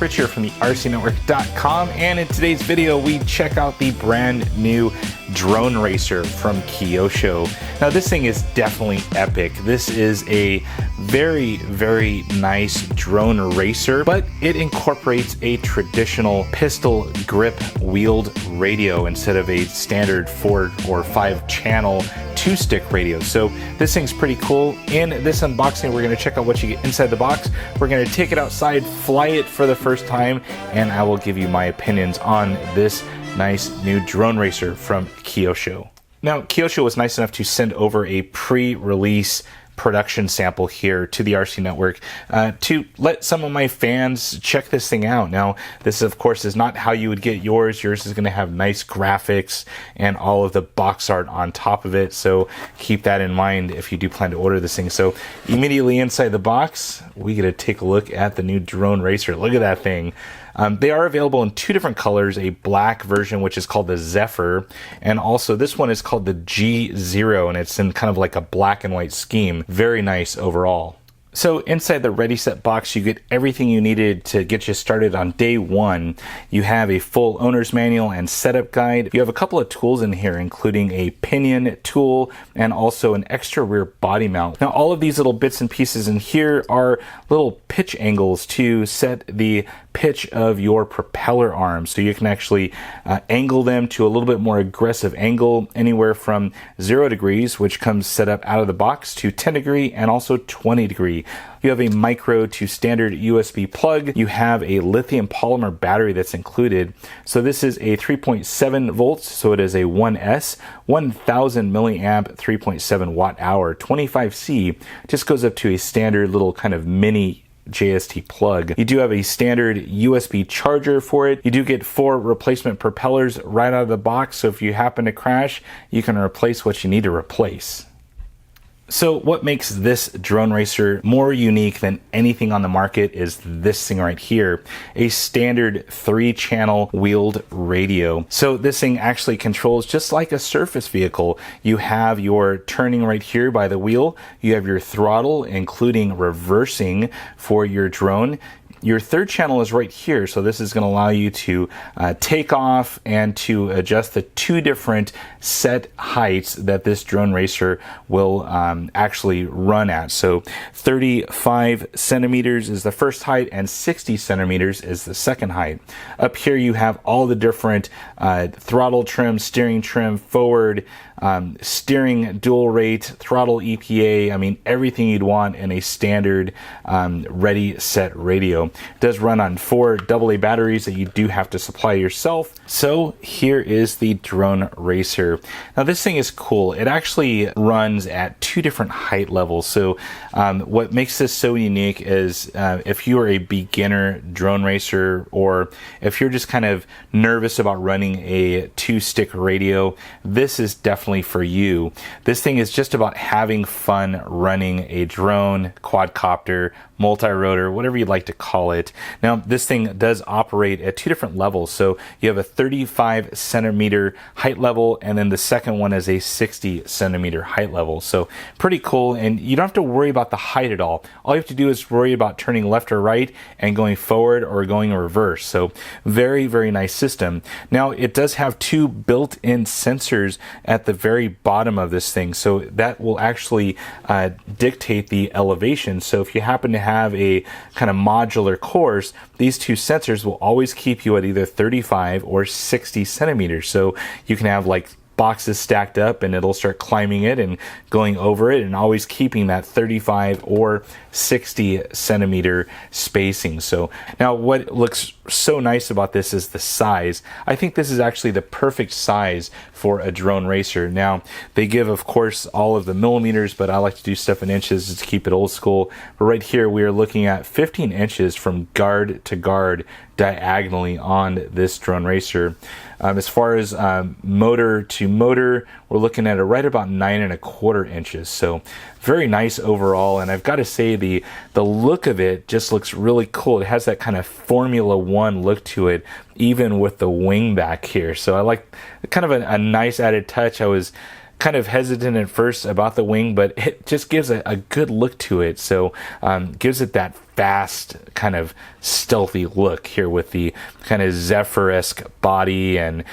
Rich here from the RCNetwork.com, and in today's video we check out the brand new Drone Racer from Kyosho. Now this thing is definitely epic. This is a very, very nice drone racer, but it incorporates a traditional pistol grip wheeled radio instead of a standard 4 or 5 channel 2-stick radio. So this thing's pretty cool. In this unboxing, we're going to check out what you get inside the box. We're going to take it outside, fly it for the first time, and I will give you my opinions on this nice new drone racer from Kyosho. Now, Kyosho was nice enough to send over a pre-release production sample here to the RC Network to let some of my fans check this thing out. Now, this of course is not how you would get yours. Yours is going to have nice graphics and all of the box art on top of it, so keep that in mind if you do plan to order this thing. So immediately inside the box, we get to take a look at the new Drone Racer. Look at that thing. They are available in 2 different colors, a black version which is called the Zephyr, and also this one is called the G0, and it's in kind of like a black and white scheme. Very nice overall. So inside the Ready Set box, you get everything you needed to get you started on day 1. You have a full owner's manual and setup guide. You have a couple of tools in here, including a pinion tool and also an extra rear body mount. Now all of these little bits and pieces in here are little pitch angles to set the pitch of your propeller arms, so you can actually angle them to a little bit more aggressive angle, anywhere from 0 degrees, which comes set up out of the box, to 10 degree and also 20 degree. You have a micro to standard USB plug. You have a lithium polymer battery that's included. So this is a 3.7 volts, so it is a 1S, 1000 milliamp, 3.7 watt hour, 25C. Just goes up to a standard little kind of mini JST plug. You do have a standard USB charger for it. You do get 4 replacement propellers right out of the box, so if you happen to crash, you can replace what you need to replace. So what makes this drone racer more unique than anything on the market is this thing right here, a standard 3-channel wheeled radio. So this thing actually controls just like a surface vehicle. You have your turning right here by the wheel. You have your throttle, including reversing for your drone. Your 3rd channel is right here, so this is going to allow you to take off and to adjust the 2 different set heights that this drone racer will actually run at. So 35 centimeters is the first height and 60 centimeters is the second height. Up here you have all the different throttle trim, steering trim, forward, steering dual rate, throttle EPA, I mean everything you'd want in a standard ready set radio. It does run on 4 AA batteries that you do have to supply yourself. So here is the Drone Racer. Now this thing is cool. It actually runs at 2 different height levels. So what makes this so unique is if you are a beginner drone racer, or if you're just kind of nervous about running a 2-stick radio, this is definitely for you. This thing is just about having fun running a drone, quadcopter, multi-rotor, whatever you'd like to call it. Now this thing does operate at 2 different levels. So you have a 35 centimeter height level, and then the second one is a 60 centimeter height level. So pretty cool, and you don't have to worry about the height at all. All you have to do is worry about turning left or right and going forward or going in reverse. So very, very nice system. Now it does have 2 built-in sensors at the very bottom of this thing, so that will actually dictate the elevation. So if you happen to have a kind of modular course, these 2 sensors will always keep you at either 35 or 60 centimeters. So you can have like boxes stacked up and it'll start climbing it and going over it, and always keeping that 35 or 60 centimeter spacing. So now what looks so nice about this is the size. I think this is actually the perfect size for a drone racer. Now, they give, of course, all of the millimeters, but I like to do stuff in inches to keep it old school. But right here, we are looking at 15 inches from guard to guard diagonally on this drone racer. As far as motor to motor, we're looking at right about 9¼ inches. So very nice overall. And I've got to say the look of it just looks really cool. It has that kind of Formula One look to it, even with the wing back here. So I like kind of a nice added touch. I was kind of hesitant at first about the wing, but it just gives a good look to it. So gives it that fast kind of stealthy look here with the kind of Zephyr-esque body, and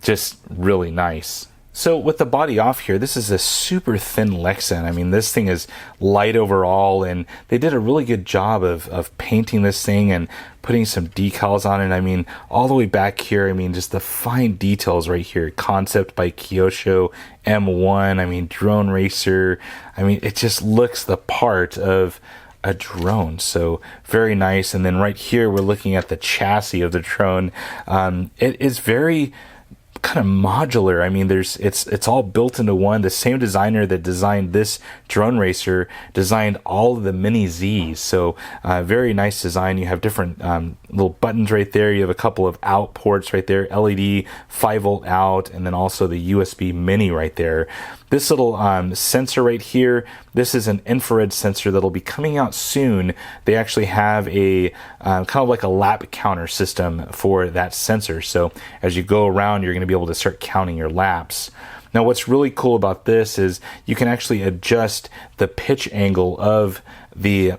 just really nice. So with the body off here, this is a super thin Lexan. I mean, this thing is light overall, and they did a really good job of painting this thing and putting some decals on it. I mean, all the way back here, I mean, just the fine details right here. Concept by Kyosho, M1, I mean, Drone Racer. I mean, it just looks the part of a drone. So very nice. And then right here, we're looking at the chassis of the drone. It is very kind of modular. I mean, it's all built into one. The same designer that designed this drone racer designed all of the Mini Z's. So very nice design. You have different little buttons right there. You have a couple of out ports right there, LED 5-volt out, and then also the USB Mini right there. This little sensor right here, this is an infrared sensor that'll be coming out soon. They actually have a kind of like a lap counter system for that sensor. So as you go around, you're going to be able to start counting your laps. Now, what's really cool about this is you can actually adjust the pitch angle of the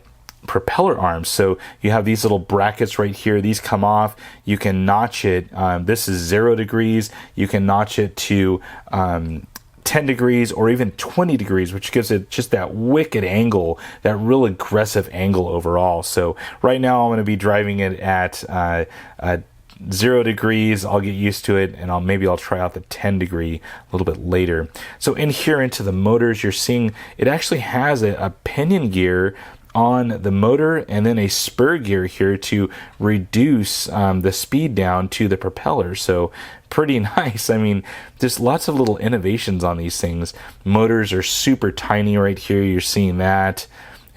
propeller arms. So you have these little brackets right here. These come off. You can notch it. This is 0 degrees. You can notch it to 10 degrees or even 20 degrees, which gives it just that wicked angle, that real aggressive angle overall. So right now I'm going to be driving it at 0 degrees. I'll get used to it, and maybe I'll try out the 10 degree a little bit later. So in here into the motors, you're seeing it actually has a pinion gear on the motor and then a spur gear here to reduce the speed down to the propeller. So pretty nice. I mean, just lots of little innovations on these things. Motors are super tiny right here. You're seeing that.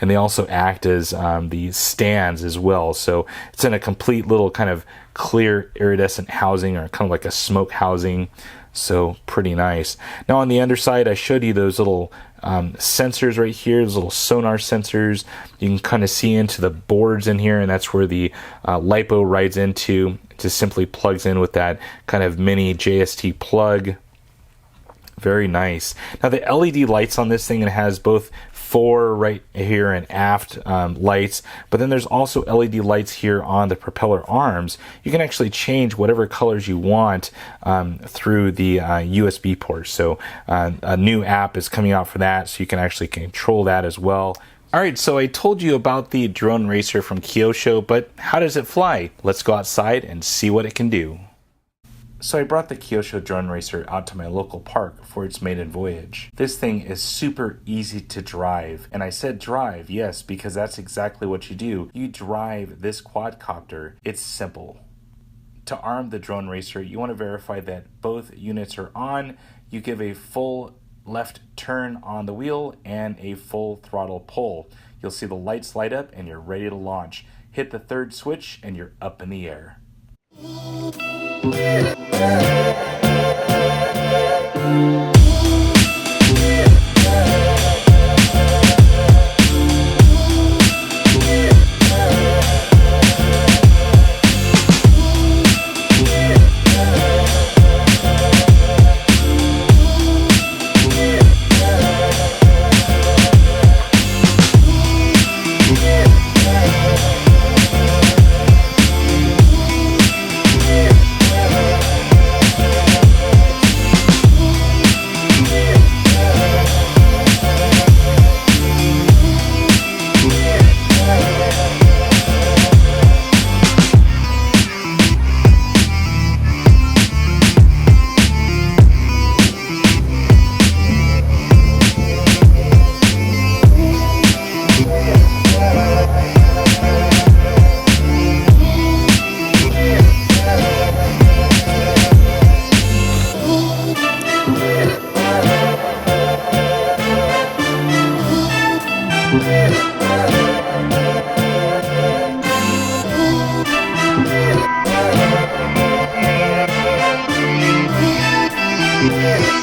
And they also act as the stands as well. So it's in a complete little kind of clear iridescent housing, or kind of like a smoke housing. So pretty nice. Now on the underside, I showed you those little sensors right here, those little sonar sensors. You can kind of see into the boards in here, and that's where the LiPo rides into. It just simply plugs in with that kind of mini JST plug. Very nice. Now the LED lights on this thing, it has both fore right here and aft lights, but then there's also LED lights here on the propeller arms. You can actually change whatever colors you want through the USB port. So a new app is coming out for that, so you can actually control that as well. All right, so I told you about the drone racer from Kyosho, but how does it fly? Let's go outside and see what it can do. So I brought the Kyosho Drone Racer out to my local park for its maiden voyage. This thing is super easy to drive. And I said drive, yes, because that's exactly what you do. You drive this quadcopter. It's simple. To arm the drone racer, you want to verify that both units are on. You give a full left turn on the wheel and a full throttle pull. You'll see the lights light up and you're ready to launch. Hit the third switch and you're up in the air. Yeah.